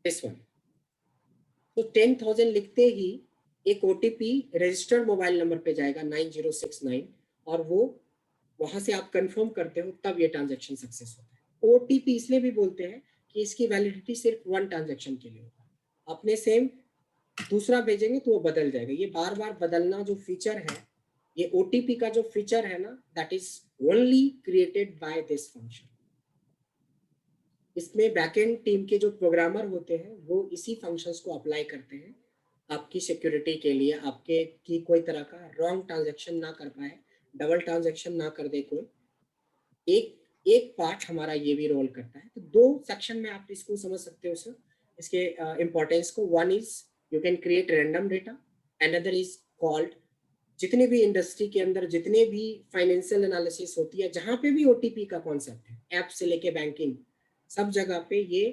This one. तो 10,000 लिखते ही एक ओटीपी रजिस्टर्ड मोबाइल नंबर पे जाएगा 9069, और वो वहां से आप कंफर्म करते हो तब ये ट्रांजैक्शन सक्सेस होता है। ओटीपी इसलिए भी बोलते हैं कि इसकी वैलिडिटी सिर्फ वन ट्रांजैक्शन के लिए होता है। आपने सेम दूसरा भेजेंगे तो वो बदल जाएगा। ये बार बार बदलना जो फीचर है, ये ओटीपी का जो फीचर है ना, that is only created by this function. इसमें बैकएंड टीम के जो प्रोग्रामर होते हैं वो इसी फंक्शंस को अप्लाई करते हैं आपकी सिक्योरिटी के लिए, आपके की कोई तरह का रॉन्ग ट्रांजैक्शन ना कर पाए, डबल ट्रांजैक्शन ना कर दे कोई। एक एक पार्ट हमारा ये भी रोल करता है। तो दो सेक्शन में आप इसको समझ सकते हो सर, इसके इंपॉर्टेंस को। One is you can create random data, another is called, जितने भी इंडस्ट्री के अंदर जितने भी फाइनेंशियल एनालिसिस होती है, जहां पे भी ओटीपी का कॉन्सेप्ट है, ऐप से लेके बैंकिंग, सब जगह पे ये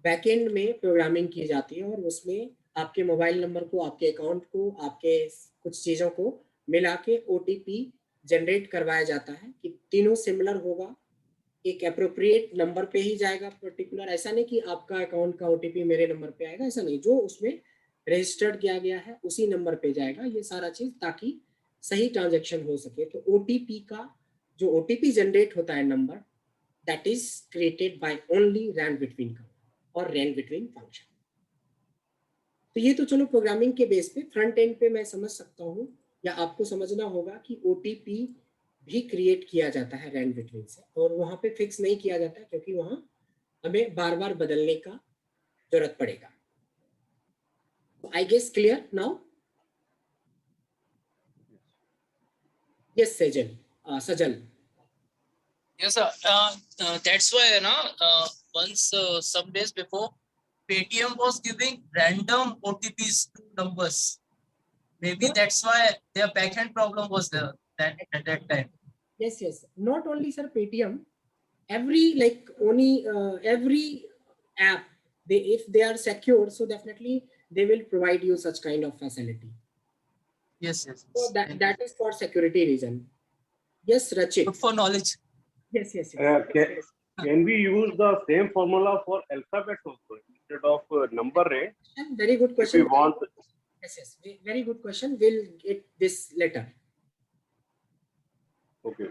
बैकएंड में प्रोग्रामिंग की जाती है, और उसमें आपके मोबाइल नंबर को, आपके अकाउंट को, आपके कुछ चीज़ों को मिला के ओटीपी जनरेट करवाया जाता है कि तीनों सिमिलर होगा, एक अप्रोप्रिएट नंबर पे ही जाएगा पर्टिकुलर। ऐसा नहीं कि आपका अकाउंट का ओटीपी मेरे नंबर पे आएगा, ऐसा नहीं, जो उसमें रजिस्टर्ड किया गया है उसी नंबर पे जाएगा ये सारा चीज, ताकि सही ट्रांजैक्शन हो सके। तो ओटीपी का जो ओटीपी जनरेट होता है number, that is created by only rand between का और रैंड बिटवीन फंक्शन। तो ये तो चलो प्रोग्रामिंग के बेस पे, फ्रंट एंड पे मैं समझ सकता हूँ, या आपको समझना होगा कि ओटीपी भी क्रिएट किया जाता है रैंड बिटवीन से, और वहां पे फिक्स नहीं किया जाता क्योंकि वहां हमें बार बार बदलने का जरूरत पड़ेगा। I guess clear now? Yes Sajal, Sajal. Yes, sir. That's why, once some days before, Paytm was giving random OTPs to numbers. Maybe that's why their backend problem was there at that time. Yes, yes. Not only sir Paytm, every like only every app, they if they are secure, so definitely they will provide you such kind of facility. Yes, yes. So that is for security reason. Yes, Rachit. Good for knowledge. Yes, yes, yes. Can we use the same formula for alphabets also instead of number range? Very good question. If we want. Yes, yes. Very good question. We'll get this later. Okay.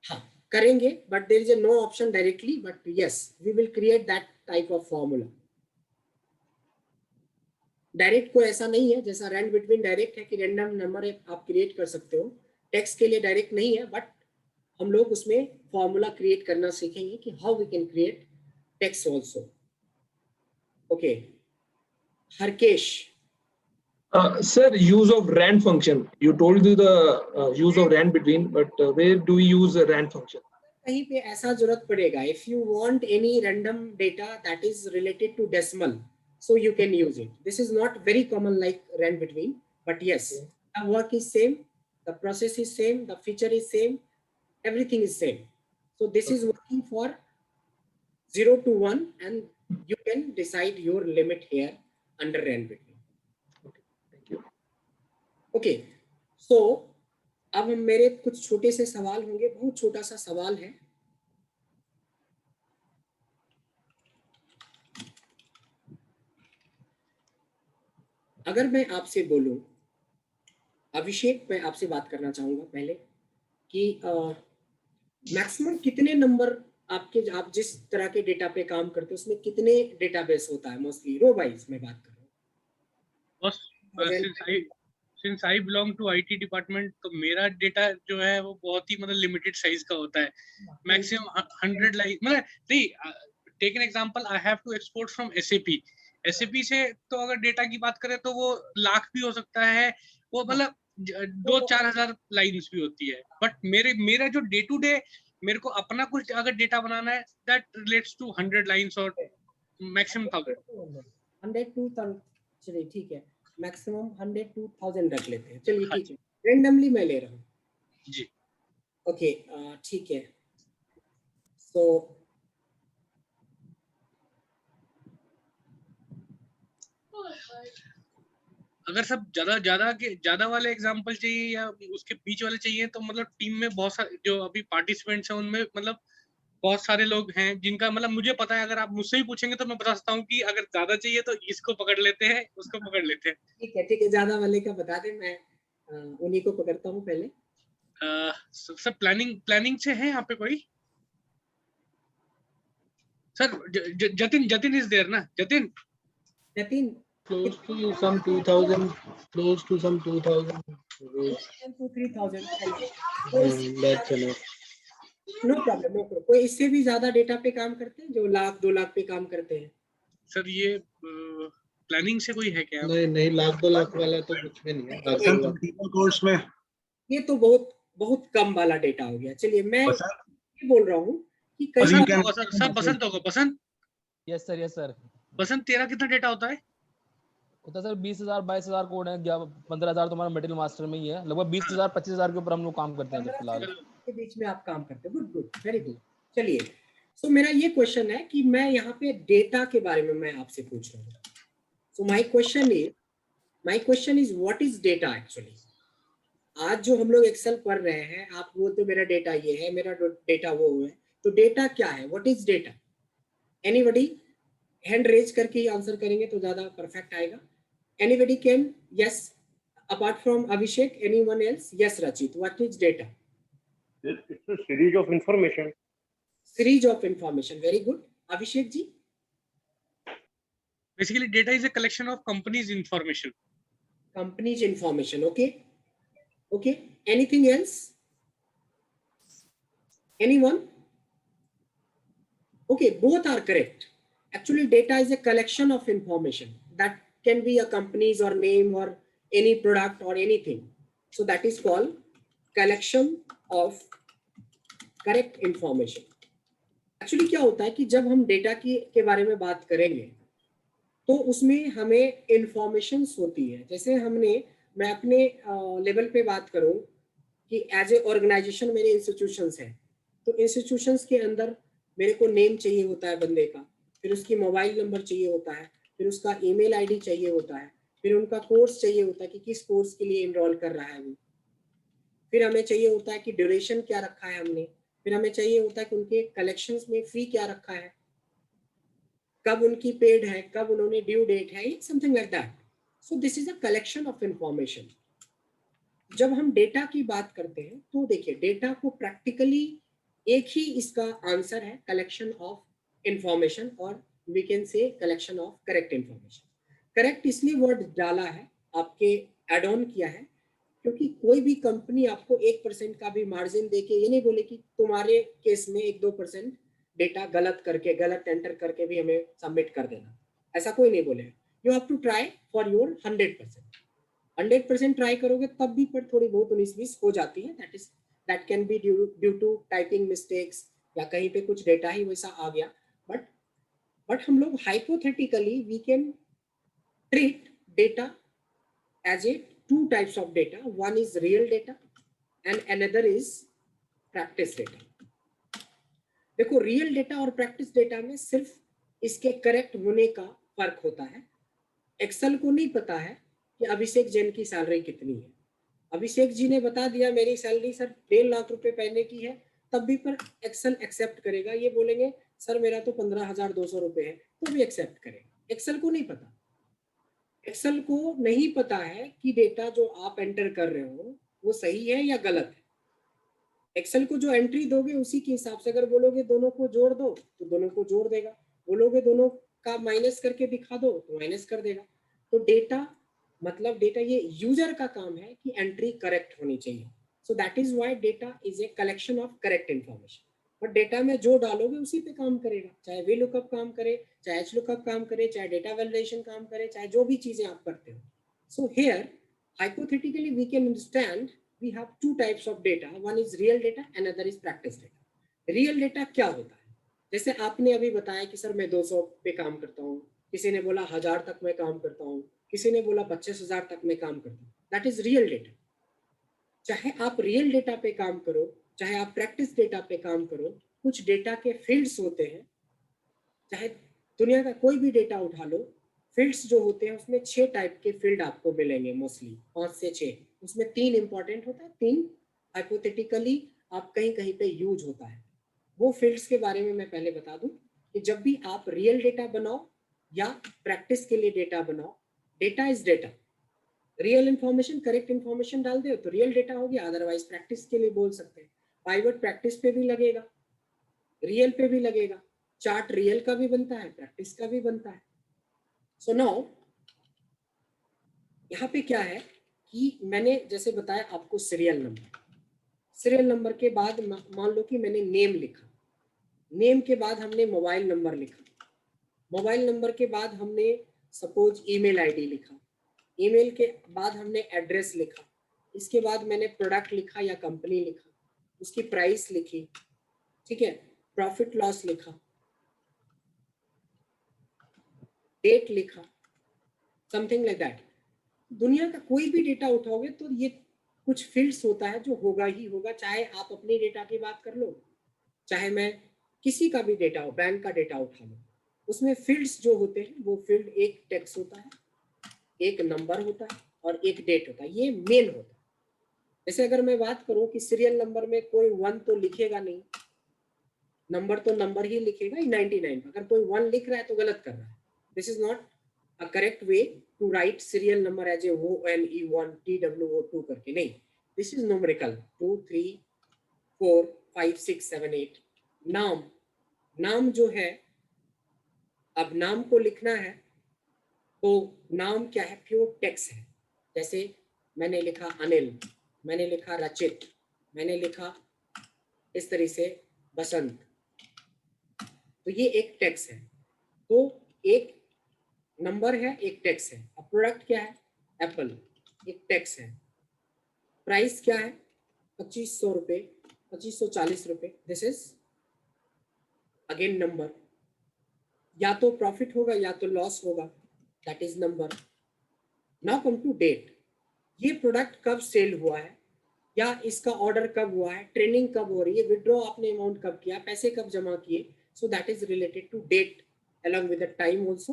हाँ, करेंगे, but there is a no option directly, but yes, we will create that type of formula. Direct को ऐसा नहीं है, जैसा Rand between direct है कि random number आप क्रिएट कर सकते हो, टेक्स्ट के लिए डायरेक्ट नहीं है, बट हम लोग उसमें फॉर्मूला क्रिएट करना सीखेंगे कि how we can create text also. Okay, Harkesh. Sir, use of rand function. You told me the use of rand between, but where do we use the rand function? कहीं पे ऐसा जरूरत पड़ेगा, if you want any random data that is related to decimal, so you can use it. This is not very common like rand between, but yes, the work is same, the process is same, the feature is same, everything is same. So this is working for 0 to 1, and you can decide your limit here under rand between. Okay, so अब मेरे कुछ छोटे से सवाल होंगे, बहुत छोटा सा सवाल है। अगर मैं आपसे बोलूं, अभिषेक, मैं आपसे बात करना चाहूंगा पहले कि मैक्सिमम कितने नंबर आपके, आप जिस तरह के डेटा पे काम करते हो उसमें कितने डेटाबेस होता है? मोस्टली रो वाइज मैं बात कर रहा हूँ। Since I belong to IT department, तो मेरा डेटा जो है वो बहुत ही मतलब लिमिटेड साइज का होता है, मैक्सिमम 100 लाइन। मतलब नहीं, take an example, I have to export from SAP से, तो अगर डेटा की बात करें तो वो लाख भी हो सकता है, वो मतलब 2-4 हजार लाइन्स भी होती है। बट मेरा जो डे टू डे मेरे को अपना कुछ अगर डेटा बनाना है, दैट रिलेट्स टू 100 लाइन्स और मैक्सिमम 1000। चलिए ठीक है, मैक्सिमम 100 to 1000 रख लेते हैं। चलिए ठीक है, रेंडमली मैं ले रहा हूँ जी। ओके, ठीक है। सो अगर सब ज्यादा वाले एग्जांपल चाहिए या उसके बीच वाले चाहिए, तो मतलब टीम में बहुत सारे जो अभी पार्टिसिपेंट्स हैं उनमें मतलब बहुत सारे लोग हैं जिनका मतलब मुझे पता है, अगर आप मुझसे भी पूछेंगे तो मैं बता सकता हूँ कि अगर ज्यादा चाहिए तो इसको पकड़ लेते हैं, उसको पकड़ लेते हैं। ठीक है, ज्यादा वाले का बता दे, मैं उन्हीं को पकड़ता हूँ पहले। सर प्लानिंग से है यहाँ पे कोई? Sir Jatin, Jatin is there ना? Jatin Jatin Close to some 2000, close to some 2000. 2-3,000 That's enough. No problem, no problem. कोई इससे भी ज्यादा डेटा पे काम करते हैं जो 1,00,000-2,00,000 पे काम करते हैं? सर ये प्लानिंग से कोई है क्या? नहीं नहीं, 1,00,000-2,00,000 वाला तो कुछ भी नहीं है। 1,00,000 कोर्स में ये तो बहुत बहुत कम वाला डेटा हो गया। चलिए मैं ये बोल रहा हूँ कि कई बसंत बार होगा सर, सर बसंत होगा। बसंत, यस सर, यस सर। बसंत तेरा कितना डेटा होता है? होता है सर 20,000 22,000 कोड है, 15,000 तुम्हारा मटेरियल मास्टर में ही है, लगभग 20,000 25,000 के ऊपर हम लोग काम करते हैं 15 फिलहाल। के बीच में आप काम करते हैं। Good good, very good. चलिए, सो मेरा ये क्वेश्चन है कि मैं यहाँ पे डेटा के बारे में मैं आपसे पूछ रहा हूँ। So my question is what is data actually? आज जो हम लोग एक्सेल पढ़ रहे हैं, आप बोलते मेरा डेटा ये है, मेरा डेटा वो है, तो डेटा क्या है? What is data? Anybody hand raise करके ही आंसर करेंगे तो ज्यादा परफेक्ट आएगा। Anybody can? Yes, apart from Abhishek, anyone else? Yes, Rachit, what is data? it's a series of information. Series of information, very good. Abhishek ji? Basically data is a collection of companies information. Companies information, okay. Okay, anything else? Anyone? Okay, both are correct. Actually data is a collection of information that can be a company's or name or any product or anything. So that is called collection of correct information. Actually क्या होता है कि जब हम data के बारे में बात करेंगे तो उसमें हमें इंफॉर्मेशंस होती है। जैसे मैं अपने लेवल पे बात करूं कि एज ए ऑर्गेनाइजेशन मेरे इंस्टीट्यूशंस हैं, तो इंस्टीट्यूशंस के अंदर मेरे को नेम चाहिए होता है बंदे का, फिर उसकी मोबाइल नंबर चाहिए होता है, फिर उसका ईमेल आईडी चाहिए होता है, फिर उनका कोर्स चाहिए होता है कि किस कोर्स के लिए इनरोल कर रहा है वो, फिर हमें चाहिए होता है कि ड्यूरेशन क्या रखा है हमने, फिर हमें चाहिए होता है कि उनके कलेक्शंस में फी क्या रखा है, कब उनकी पेड है, कब उन्होंने ड्यू डेट है, something like that. So this is a collection of information. जब हम डेटा की बात करते हैं तो देखिए डेटा को प्रैक्टिकली एक ही इसका आंसर है, कलेक्शन ऑफ इंफॉर्मेशन, और we can say collection of correct information. Correct इसलिए वर्ड डाला है, आपके एड ऑन किया है, क्योंकि कोई भी कंपनी आपको 1% का भी मार्जिन देके ये नहीं बोले कि तुम्हारे केस में 1-2% डेटा गलत एंटर करके भी हमें सबमिट कर देना, ऐसा कोई नहीं बोले। You have to try for your 100% try करोगे तब भी पर थोड़ी बहुत 19-20 हो जाती है। That can be due to typing mistakes या कहीं पे कुछ डेटा ही वैसा आ गया। बट हम लोग hypothetically we can treat data as a two types of data. One is real data and another is practice data. देखो रियल डेटा और प्रैक्टिस डेटा में सिर्फ इसके करेक्ट होने का फर्क होता है। एक्सेल को नहीं पता है कि अभिषेक जैन की सैलरी कितनी है। अभिषेक जी ने बता दिया मेरी सैलरी सर 1.5 लाख रुपए महीने की है, तब भी पर एक्सेल एक्सेप्ट करेगा। ये बोलेंगे सर मेरा तो 15,200 रुपए है, तो भी एक्सेप्ट करेगा। एक्सेल को नहीं पता, एक्सेल को नहीं पता है कि डेटा जो आप एंटर कर रहे हो वो सही है या गलत है। एक्सेल को जो एंट्री दोगे उसी के हिसाब से, अगर बोलोगे दोनों को जोड़ दो तो दोनों को जोड़ देगा, बोलोगे दोनों का माइनस करके दिखा दो तो माइनस कर देगा। तो डेटा मतलब डेटा ये यूजर का काम है कि एंट्री करेक्ट होनी चाहिए। सो that is why data is a collection of correct information. But data में जो डालोगे उसी पे काम करेगा, चाहे वी लुकअप काम करे, चाहे एच लुकअप काम करे, चाहे डेटा वैलिडेशन काम करे, चाहे जो भी चीजें आप करते हो। So here hypothetically we can understand we have two types of data, one is real data, another is practice data. Real data क्या होता है? जैसे आपने अभी बताया कि सर मैं 200 पे काम करता हूँ, किसी ने बोला 1000 तक मैं काम करता हूँ, किसी ने बोला 25,000 तक मैं काम करता हूँ। That is real data. चाहे आप रियल डेटा पे काम करो, चाहे आप प्रैक्टिस डेटा पे काम करो, कुछ डेटा के फील्ड्स होते हैं, चाहे दुनिया का कोई भी डेटा उठा लो, फील्ड्स जो होते हैं उसमें 6 टाइप के फील्ड आपको मिलेंगे, मोस्टली 5 से 6। उसमें 3 इंपॉर्टेंट होता है, 3 हाइपोथेटिकली आप कहीं कहीं पे यूज होता है। वो फील्ड्स के बारे में मैं पहले बता दूं कि जब भी आप रियल डेटा बनाओ या प्रैक्टिस के लिए डेटा बनाओ, data is data. Real information, correct information डाल दे तो रियल डेटा हो गया, अदरवाइज प्रैक्टिस के लिए बोल सकते हैं। पाइवट प्रैक्टिस पे भी लगेगा, रियल पे भी लगेगा, चार्ट रियल का भी बनता है, प्रैक्टिस का भी बनता है। सो नाउ यहाँ पे क्या है कि मैंने जैसे बताया आपको सीरियल नंबर, सीरियल नंबर के बाद मान लो कि मैंने नेम लिखा, नेम के बाद हमने मोबाइल नंबर लिखा, मोबाइल नंबर के बाद हमने सपोज ईमेल आईडी लिखा, ईमेल के बाद हमने एड्रेस लिखा, इसके बाद मैंने प्रोडक्ट लिखा या कंपनी लिखा, उसकी प्राइस लिखी, ठीक है, प्रॉफिट लॉस लिखा, डेट लिखा, समथिंग लाइक दैट। दुनिया का कोई भी डेटा उठाओगे तो ये कुछ फील्ड्स होता है जो होगा ही होगा, चाहे आप अपने डेटा की बात कर लो, चाहे मैं किसी का भी डेटा हो, बैंक का डेटा उठा लो, उसमें फील्ड्स जो होते हैं वो फील्ड एक टेक्स्ट होता है, एक नंबर होता है और एक डेट होता है, ये मेन होता है। जैसे अगर मैं बात करूं कि सीरियल नंबर में कोई 1 तो लिखेगा नहीं, नंबर तो नंबर ही लिखेगा 99, अगर कोई 1 लिख रहा है तो गलत कर रहा है। This is not a correct way to write serial number as A ONE1 TWO2 करके, नहीं, दिस इज न्यूमेरिकल 2 3 4 5 6 7 8। नाम, नाम जो है, अब नाम को लिखना है तो नाम क्या है, प्योर टेक्स्ट है। जैसे मैंने लिखा अनिल, मैंने लिखा रचित, मैंने लिखा इस तरह से बसंत, तो ये एक टेक्स्ट है। तो एक नंबर है, एक टेक्स्ट है। अब प्रोडक्ट क्या है, एप्पल, एक टेक्स्ट है। प्राइस क्या है, 2500 रुपये, 2540 रुपये, दिस इज अगेन नंबर। या तो प्रॉफिट होगा या तो लॉस होगा, that is number. Now come to date, ये प्रोडक्ट कब सेल हुआ है या इसका ऑर्डर कब हुआ है, ट्रेनिंग कब हो रही है, विड्रॉ आपने अमाउंट कब किया, पैसे कब जमा किए, so that is related to date along with the time also.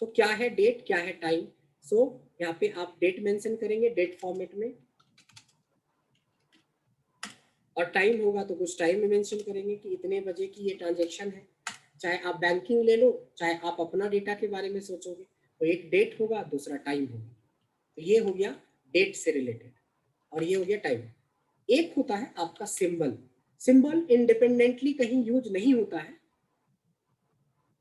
So क्या है डेट, क्या है टाइम, सो यहाँ पे आप डेट मेंशन करेंगे डेट फॉर्मेट में, और टाइम होगा तो कुछ टाइम में मेंशन करेंगे कि इतने बजे की ये ट्रांजैक्शन है। चाहे आप बैंकिंग ले लो, चाहे आप अपना डेटा के बारे में सोचोगे, तो एक डेट होगा, दूसरा टाइम होगा। तो ये हो गया डेट से रिलेटेड और ये हो गया टाइम। एक होता है आपका सिंबल, सिंबल इंडिपेंडेंटली कहीं यूज नहीं होता है,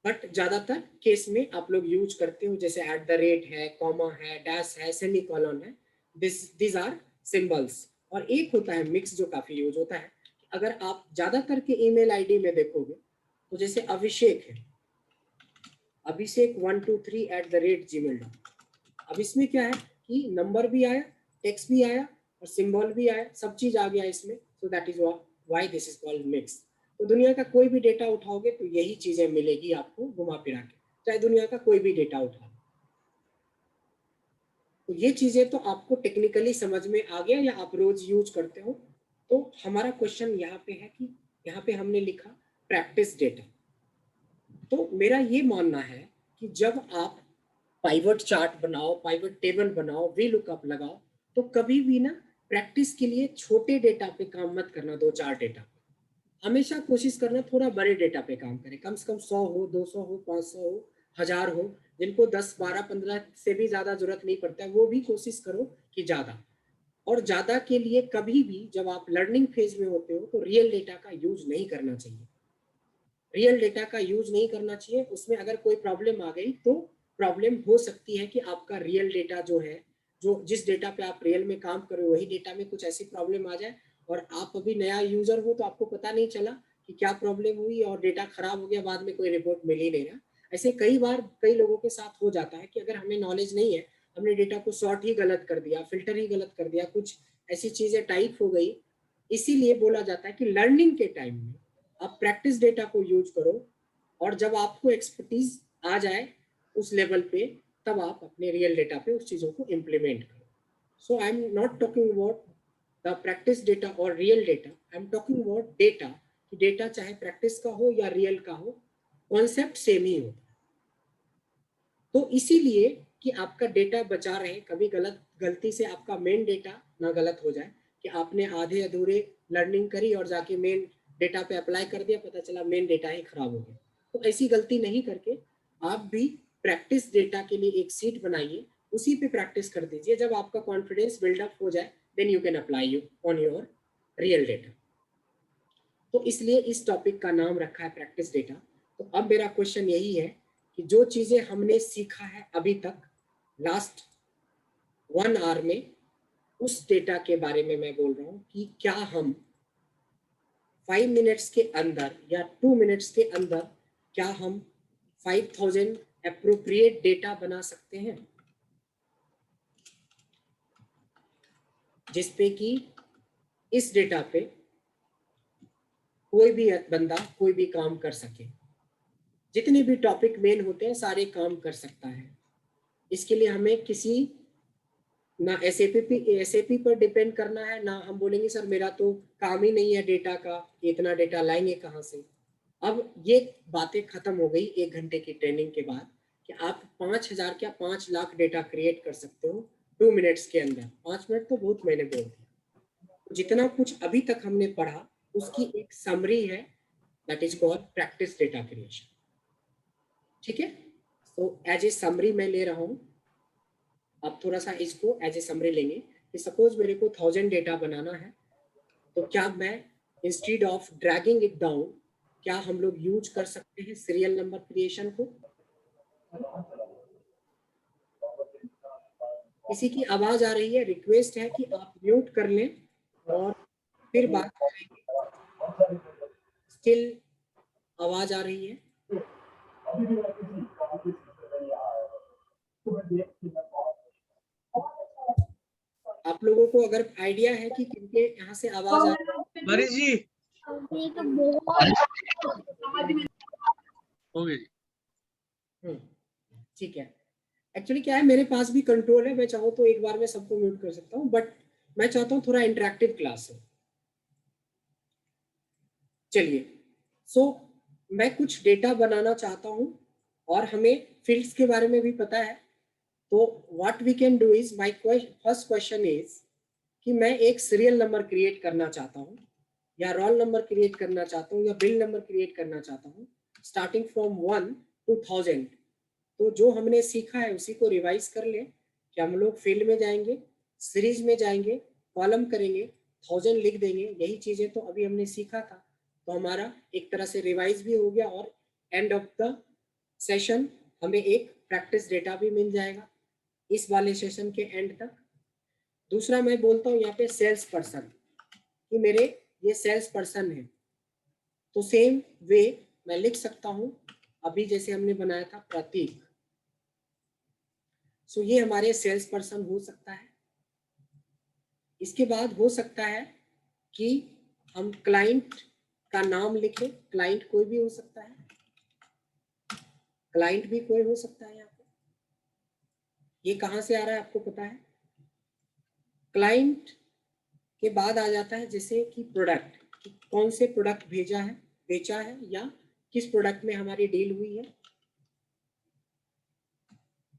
बट ज्यादातर केस में आप लोग यूज करते हो, जैसे @ है, कॉमा है, डैश है, सेमीकोलन है, दिस आर सिंबल्स। और एक होता है मिक्स जो काफी यूज होता है। अगर आप ज्यादातर के ईमेल आईडी में देखोगे तो जैसे अभिषेक है, अभिषेक 123@gmail.com। अब इसमें क्या है कि नंबर भी आया, टेक्स्ट भी आया और सिंबल भी आया, सब चीज आ गया इसमें, सो that is why this is called mix. तो दुनिया का कोई भी डेटा उठाओगे तो यही चीजें मिलेगी आपको घुमा फिरा के, चाहे दुनिया का कोई भी डेटा उठाओ। तो ये चीजें तो आपको टेक्निकली समझ में आ गया या आप रोज यूज करते हो। तो हमारा क्वेश्चन यहाँ पे है कि यहाँ पे हमने लिखा प्रैक्टिस डेटा। तो मेरा ये मानना है कि जब आप पाइवट चार्ट बनाओ, पाइवट टेबल बनाओ, वी लुकअप लगाओ, तो कभी भी ना प्रैक्टिस के लिए छोटे डेटा पे काम मत करना, 2-4 डेटा पे। हमेशा कोशिश करना थोड़ा बड़े डेटा पे काम करें, कम से कम 100 हो, 200 हो, 500 हो, 1000 हो। जिनको 10, 12, 15 से भी ज्यादा जरूरत नहीं पड़ता है, वो भी कोशिश करो कि ज्यादा। और ज्यादा के लिए कभी भी जब आप लर्निंग फेज में होते हो तो रियल डेटा का यूज नहीं करना चाहिए, रियल डेटा का यूज नहीं करना चाहिए। उसमें अगर कोई प्रॉब्लम आ गई तो प्रॉब्लम हो सकती है कि आपका रियल डेटा जो है, जो जिस डेटा पे आप रियल में काम कर रहे हो, वही डेटा में कुछ ऐसी प्रॉब्लम आ जाए और आप अभी नया यूजर हो तो आपको पता नहीं चला कि क्या प्रॉब्लम हुई और डेटा खराब हो गया, बाद में कोई रिपोर्ट मिल ही नहीं रहा। ऐसे कई बार कई लोगों के साथ हो जाता है कि अगर हमें नॉलेज नहीं है, हमने डेटा को सॉर्ट ही गलत कर दिया, फिल्टर ही गलत कर दिया, कुछ ऐसी चीजें टाइप हो गई। इसीलिए बोला जाता है कि लर्निंग के टाइम में आप प्रैक्टिस डेटा को यूज करो, और जब आपको एक्सपर्टीज आ जाए उस लेवल पे, तब आप अपने रियल डेटा पे उस चीजों को इम्प्लीमेंट करो। So I am not talking about the practice data और real data, I am talking about data, कि डेटा चाहे प्रैक्टिस का हो या रियल का हो, कॉन्सेप्ट सेम ही होता है। तो इसीलिए कि आपका डेटा बचा रहे, कभी गलती से आपका मेन डेटा ना गलत हो जाए कि आपने आधे अधूरे लर्निंग करी और जाके मेन डेटा पे अप्लाई कर दिया, पता चला मेन डेटा ही खराब हो गया। तो ऐसी गलती नहीं करके आप भी प्रैक्टिस डेटा के लिए एक सीट बनाइए, उसी पे प्रैक्टिस कर दीजिए। जब आपका कॉन्फिडेंस बिल्डअप हो जाए then you can apply you on your real data. तो इसलिए इस टॉपिक का नाम रखा है प्रैक्टिस डेटा। तो अब मेरा क्वेश्चन यही है कि जो चीजें हमने सीखा है अभी तक लास्ट 1 आवर में, उस डेटा के बारे में मैं बोल रहा हूँ कि क्या हम 5 मिनट्स के अंदर या 2 मिनट्स के अंदर क्या हम 5000 एप्रोप्रिएट डेटा बना सकते हैं, जिसपे कि इस डेटा पे कोई भी बंदा कोई भी काम कर सके। जितने भी टॉपिक मेन होते हैं सारे काम कर सकता है। इसके लिए हमें किसी ना एसएपी पर डिपेंड करना है, ना हम बोलेंगे सर मेरा तो काम ही नहीं है डेटा का, इतना डेटा लाएंगे कहाँ से। अब ये बातें खत्म हो गई 1 घंटे की ट्रेनिंग के बाद कि आप 5000 क्या 5 लाख डेटा क्रिएट कर सकते हो 2 मिनट्स के अंदर। 5 मिनट तो बहुत मैंने बोल दिया। जितना कुछ अभी तक हमने पढ़ा उसकी एक समरी है, that is called practice data creation. ठीक है, तो एज ए समरी मैं ले रहा हूँ। अब थोड़ा सा इसको एज ए समरी लेंगे कि सपोज मेरे को 1000 डेटा बनाना है, तो क्या मैं instead of dragging it down, क्या हम लोग यूज कर सकते हैं सीरियल नंबर क्रिएशन को। किसी की आवाज आ रही है, रिक्वेस्ट है कि आप म्यूट कर लें और फिर बात करेंगे। स्टिल आवाज आ रही है। आप लोगों को अगर आइडिया है कि किनके यहाँ से आवाज आ रही है। हरीश जी हो गई जी। ठीक है, एक्चुअली क्या है मेरे पास भी कंट्रोल है, मैं चाहूँ तो एक बार में सबको म्यूट कर सकता हूँ, बट मैं चाहता हूँ थोड़ा इंटरेक्टिव क्लास हो। चलिए, सो मैं कुछ डेटा बनाना चाहता हूँ और हमें फील्ड्स के बारे में भी पता है। तो what we can do is, my first question is कि मैं एक सीरियल नंबर क्रिएट करना चाहता हूँ या रोल नंबर क्रिएट करना चाहता हूँ या बिल नंबर क्रिएट करना चाहता हूँ स्टार्टिंग फ्रॉम 1 to 1000। तो जो हमने सीखा है उसी को रिवाइज कर ले कि हम लोग फील्ड में जाएंगे, सीरीज में जाएंगे, कॉलम करेंगे, 1000 लिख देंगे। यही चीजें तो अभी हमने सीखा था। तो हमारा एक तरह से रिवाइज भी हो गया और एंड ऑफ द सेशन हमें एक प्रैक्टिस डेटा भी मिल जाएगा इस वाले सेशन के एंड तक। दूसरा मैं बोलता हूँ यहाँ पे सेल्स पर्सन कि मेरे ये सेल्स पर्सन है, तो सेम वे मैं लिख सकता हूँ अभी जैसे हमने बनाया था प्रतीक। सो ये हमारे सेल्स पर्सन हो सकता है। इसके बाद हो सकता है कि हम क्लाइंट का नाम लिखें, क्लाइंट कोई भी हो सकता है, क्लाइंट भी कोई हो सकता है। यहाँ पे ये कहाँ से आ रहा है आपको पता है। क्लाइंट के बाद आ जाता है जैसे कि प्रोडक्ट, कि कौन से प्रोडक्ट भेजा है, बेचा है या किस प्रोडक्ट में हमारी डील हुई है।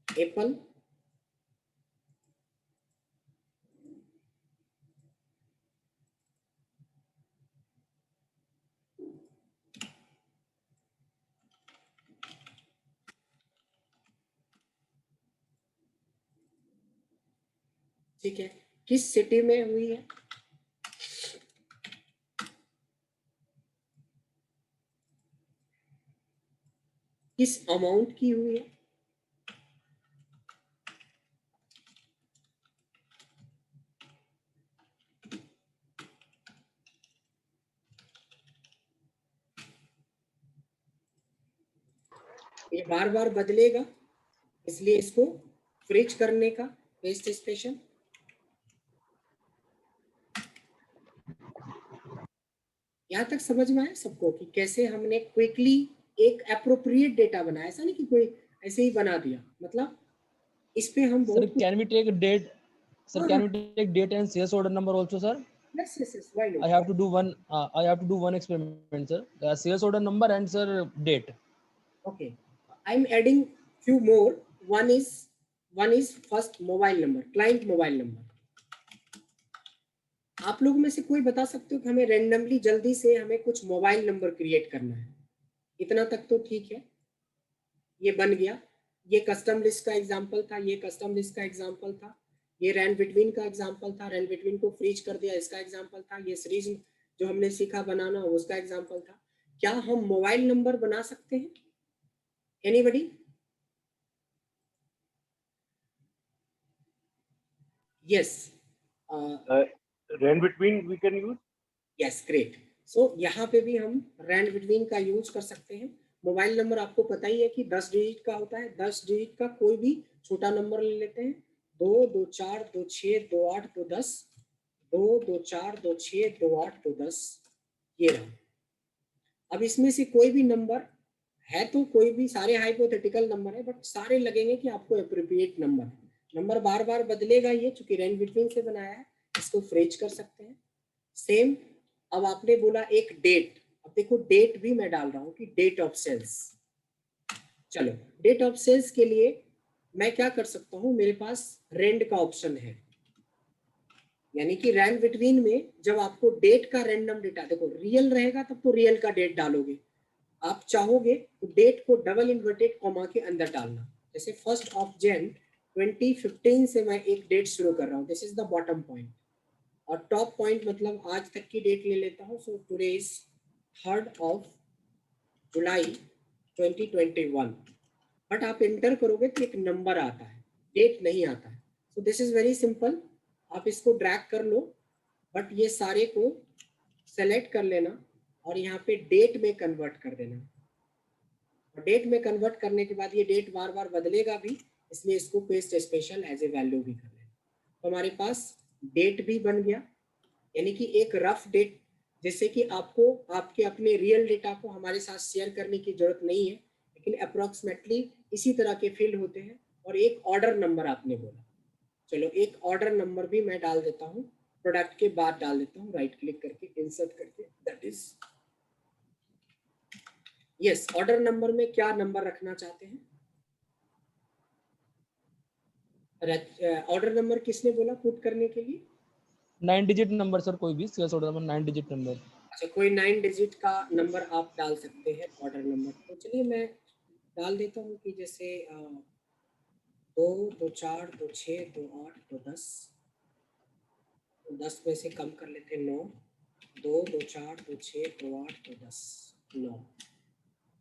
एप्पल, ठीक है, किस सिटी में हुई है, किस अमाउंट की हुई है, ये बार बार बदलेगा इसलिए इसको फ्रिज करने का पेस्ट स्टेशन। यहाँ तक समझ में आया सबको कि कैसे हमने क्विकली एक एप्रोप्रिएट डेटा बनाया। ऐसा नहीं कि कोई ऐसे ही बना दिया, मतलब इस पे हम सर बहुत can we take date, sir can we take date and sales order number also sir. yes, why not? I have to do one. I have to do one experiment, sir. Sales order number and sir date. Okay, I'm adding few more. One is first mobile number, client mobile number. आप लोगों में से कोई बता सकते हो कि हमें रैंडमली जल्दी से हमें कुछ मोबाइल नंबर क्रिएट करना है, इतना तक तो ठीक है, ये बन गया। ये कस्टम लिस्ट का एग्जांपल था, ये कस्टम लिस्ट का एग्जांपल था, ये रैंड बिटवीन का एग्जांपल था, रैंड बिटवीन को फ्रीज कर दिया इसका एग्जांपल था, ये सीरीज जो हमने सीखा बनाना उसका एग्जांपल था। क्या हम मोबाइल नंबर बना सकते हैं? Anybody? Yes, Rand between we can use. Yes, great. So यहाँ पे भी हम रैंड बिटवीन का यूज कर सकते हैं। मोबाइल नंबर आपको पता ही है कि 10 डिजिट का होता है, 10 डिजिट का कोई भी छोटा नंबर ले लेते हैं, 2 2 4 2 6 2 8 2 10, 2 2 4 2 6 2 8 2 10, ये रहा। अब इसमें से कोई भी नंबर है तो कोई भी, सारे हाइपोथेटिकल नंबर है बट सारे लगेंगे कि आपको एप्रोप्रिएट नंबर है। नंबर बार बार बदलेगा ये, चूंकि रैंड बिटवीन से बनाया है, इसको फ्रेज कर सकते हैं। सेम, अब आपने बोला एक डेट, अब देखो डेट भी मैं डाल रहा हूं कि डेट ऑफ सेल्स। चलो, डेट ऑफ सेल्स के लिए मैं क्या कर सकता हूं, मेरे पास रेंड का ऑप्शन है, यानी कि रैंड बिटवीन में जब आपको डेट का रैंडम डेटा, देखो रियल रहेगा तब तो रियल का डेट डालोगे, आप चाहोगे तो डेट को डबल इन्वर्टेड कॉमा के अंदर डालना। जैसे 1 Jan 2015 से मैं एक डेट शुरू कर रहा हूँ, this is the bottom point, और टॉप पॉइंट मतलब आज तक की डेट ले लेता हूँ। So today is 3 July 2021, but आप एंटर करोगे तो एक नंबर आता है, डेट नहीं आता है। So this is very simple, आप इसको ड्रैग कर लो, बट ये सारे को सेलेक्ट कर लेना और यहाँ पे डेट में कन्वर्ट कर देना। और डेट में कन्वर्ट करने के बाद ये डेट बार बार बदलेगा भी, इसलिए इसको paste special as a value भी कर लेना। तो हमारे पास डेट भी बन गया, यानी कि एक रफ डेट, जैसे कि आपको आपके अपने रियल डेटा को हमारे साथ शेयर करने की जरूरत नहीं है, लेकिन अप्रोक्सीमेटली इसी तरह के फील्ड होते हैं। और एक ऑर्डर नंबर आपने बोला, चलो एक ऑर्डर नंबर भी मैं डाल देता हूँ, प्रोडक्ट के बाद डाल देता हूँ, राइट क्लिक करके इंसर्ट करके, that is yes. Order number में क्या नंबर रखना चाहते हैं? ऑर्डर नंबर किसने बोला पुट करने के लिए? 9 डिजिट नंबर सर, कोई भी sales order number 9 digit number. अच्छा, कोई 9 डिजिट का नंबर आप डाल सकते हैं ऑर्डर नंबर। तो चलिए मैं डाल देता हूँ कि जैसे 2 2 4 2 6 2 8 2 10, 10 में से कम कर लेते हैं 9, 2 2 4 2 6 2 8 2 10 9।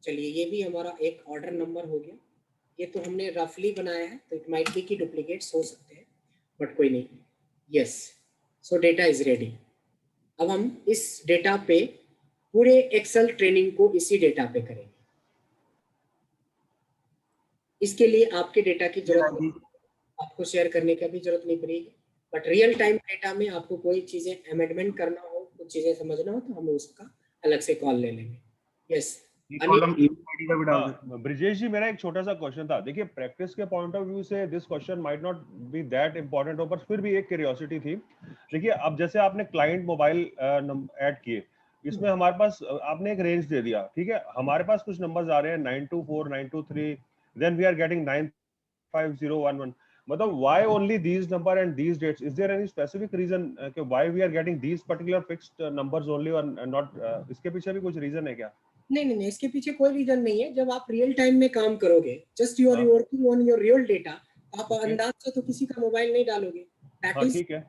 चलिए ये भी हमारा एक ऑर्डर नंबर हो गया। ये तो हमने रफली बनाया है, तो इट माइट बी कि डुप्लीकेट्स हो सकते हैं, बट कोई नहीं। Yes, so data is ready. अब हम इस डेटा पे पूरे एक्सेल ट्रेनिंग को इसी डेटा पे करेंगे। इसके लिए आपके डेटा की जरूरत नहीं, आपको शेयर करने का भी जरूरत नहीं पड़ेगी, बट रियल टाइम डेटा में आपको कोई चीजें अमेंडमेंट करना हो, कुछ चीजें समझना हो, तो हम उसका अलग से कॉल ले लेंगे। यस, ब्रिजेश जी, मेरा एक छोटा सा क्वेश्चन था। देखिए, प्रैक्टिस के पॉइंट ऑफ व्यू से this question might not be that important हो, पर फिर भी एक क्यूरियोसिटी थी। देखिए, अब जैसे आपने क्लाइंट मोबाइल ऐड किए, इसमें हमारे पास आपने एक रेंज दे दिया, ठीक है, हमारे पास कुछ नंबर्स आ रहे हैं 924 923, देन वी आर गेटिंग 95011, मतलब why only these number and these dates? Is there any specific reason why we are getting these particular fixed numbers only or not? इसके पीछे भी कुछ रीजन है क्या? नहीं, इसके पीछे कोई रीजन नहीं है। जब आप रियल टाइम में काम करोगे, just you are working on your real data, आप अंदाज से तो किसी का मोबाइल नहीं डालोगे, दैट इज ठीक है,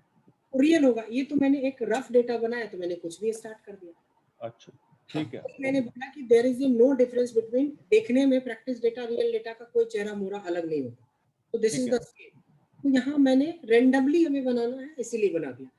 रियल होगा। ये तो मैंने एक रफ डेटा बनाया, तो मैंने कुछ भी स्टार्ट कर दिया। अच्छा, ठीक है। मैंने बोला कि there is no difference between, देखने में प्रैक्टिस डेटा रियल डेटा का कोई चेहरा मोहरा अलग नहीं होता, तो दिस इज द सेम। तो यहाँ मैंने रेंडमली हमें बनाना है, इसीलिए बना दिया।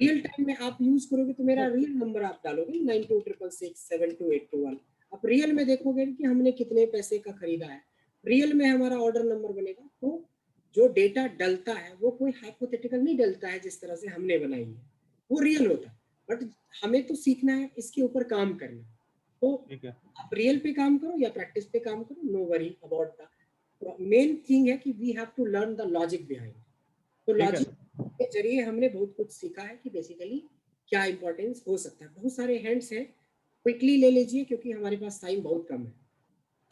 रियल टाइम में आप यूज करोगे तो मेरा रियल नंबर आप डालोगे 9266672821। आप रियल में देखोगे कि हमने कितने पैसे का खरीदा है, रियल में हमारा ऑर्डर नंबर बनेगा। तो जो डेटा डलता है वो कोई हाइपोथेटिकल नहीं डलता है, जिस तरह से हमने बनाई है वो रियल होता है, बट हमें तो सीखना है, इसके ऊपर काम करना। तो आप रियल पे काम करो या प्रैक्टिस पे काम करो, no worry about the main thing है कि we have to learn the logic behind. तो लॉजिक के जरिए हमने बहुत कुछ सीखा है कि बेसिकली क्या इंपॉर्टेंस हो सकता है। बहुत सारे हैंड्स हैं, क्विकली ले लीजिए क्योंकि हमारे पास टाइम बहुत कम है।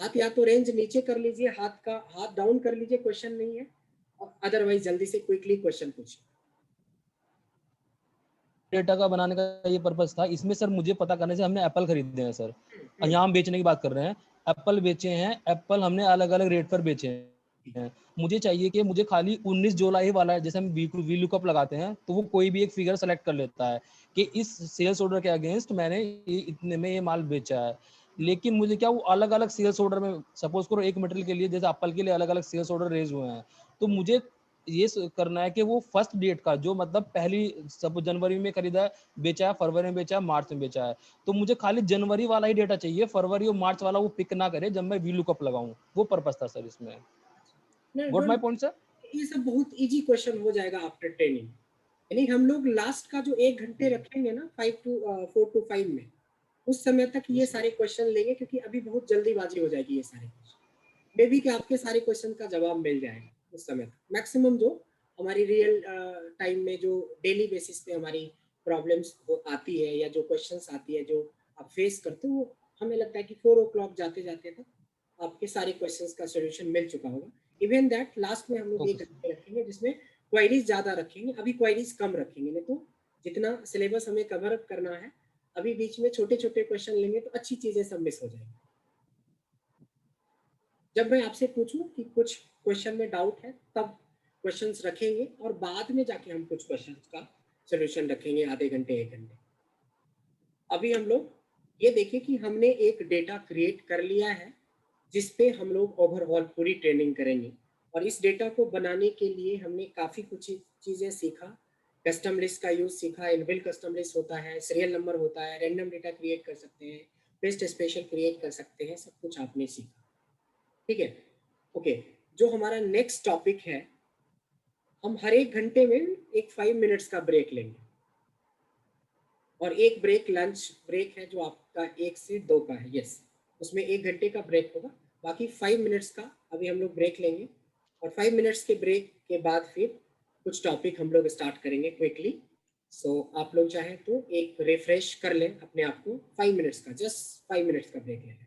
आप या तो रेंज नीचे कर लीजिए, हाथ डाउन कर लीजिए, क्वेश्चन नहीं है, और अदरवाइज जल्दी से क्विकली क्वेश्चन पूछिए। डेटा का बनाने का ये पर्पस था। इसमें सर मुझे पता करने से हमने एप्पल खरीदे हैं सर, यहाँ हम बेचने की बात कर रहे हैं, एप्पल बेचे हैं, एप्पल हमने अलग अलग रेट पर बेचे हैं। मुझे चाहिए कि मुझे खाली 19 जुलाई वाला, जैसे हम वी लुकअप लगाते हैं तो वो कोई भी एक फिगर सेलेक्ट कर लेता है कि इस सेल्स ऑर्डर के अगेंस्ट मैंने ये इतने में ये माल बेचा है। लेकिन मुझे क्या वो अलग अलग सेल्स ऑर्डर में, सपोज करो एक मटेरियल के लिए जैसे एप्पल के लिए अलग अलग सेल्स ऑर्डर रेज हुए हैं, तो मुझे ये करना है कि वो फर्स्ट डेट का जो मतलब पहली सब जनवरी में खरीदा, बेचा है, फरवरी में बेचा है, मार्च में बेचा है, तो मुझे खाली जनवरी वाला ही डेटा चाहिए, फरवरी और मार्च वाला वो पिक ना करे जब मैं वी लुकअप लगाऊं। वो पर्पस था सर इसमें। What my point sir? ये सब बहुत इजी क्वेश्चन हो जाएगा आफ्टर ट्रेनिंग। यानी हम लोग लास्ट का जो 1 घंटे रखेंगे ना 4 to 5 में, उस समय तक ये सारे क्वेश्चन लेंगे, क्योंकि अभी बहुत जल्दीबाजी हो जाएगी ये सारे क्वेश्चन। मे बी कि आपके सारे क्वेश्चन का जवाब मिल जाएगा उस समय तक। मैक्सिमम जो हमारी रियल टाइम में जो डेली बेसिस पे हमारी प्रॉब्लम्स आती है या जो क्वेश्चंस आती है जो आप फेस करते हो, वो हमें लगता है कि 4 o'clock जाते जाते तक आपके सारे क्वेश्चंस का सोल्यूशन मिल चुका होगा। इवन दैट लास्ट में हम लोग 1 घंटे रखेंगे जिसमें क्वेरीज ज्यादा रखेंगे, अभी क्वेरीज कम रखेंगे, नहीं तो जितना सिलेबस हमें कवर अप करना है, अभी बीच में छोटे छोटे क्वेश्चन लेंगे तो अच्छी चीजें सब मिस हो जाएंगी। जब मैं आपसे पूछूं कि कुछ क्वेश्चन में डाउट है तब क्वेश्चंस रखेंगे, और बाद में जाके हम कुछ क्वेश्चंस का सोल्यूशन रखेंगे आधे घंटे 1 घंटे। अभी हम लोग ये देखें कि हमने एक डेटा क्रिएट कर लिया है जिस पे हम लोग ओवरऑल पूरी ट्रेनिंग करेंगे, और इस डेटा को बनाने के लिए हमने काफ़ी कुछ चीज़ें सीखा। कस्टम लिस्ट का यूज़ सीखा, इनबिल्ट कस्टम लिस्ट होता है, सीरियल नंबर होता है, रैंडम डेटा क्रिएट कर सकते हैं, पेस्ट स्पेशल क्रिएट कर सकते हैं, सब कुछ आपने सीखा। ठीक है, ओके। जो हमारा नेक्स्ट टॉपिक है, हम हर 1 घंटे में एक 5 मिनट्स का ब्रेक लेंगे, और एक ब्रेक लंच ब्रेक है जो आपका 1 से 2 का है। यस, उसमें 1 घंटे का ब्रेक होगा, बाकी 5 मिनट्स का अभी हम लोग ब्रेक लेंगे, और 5 मिनट्स के ब्रेक के बाद फिर कुछ टॉपिक हम लोग स्टार्ट करेंगे क्विकली। सो आप लोग चाहें तो एक रिफ्रेश कर लें अपने आप को, 5 मिनट्स का, जस्ट 5 मिनट्स का ब्रेक ले लें।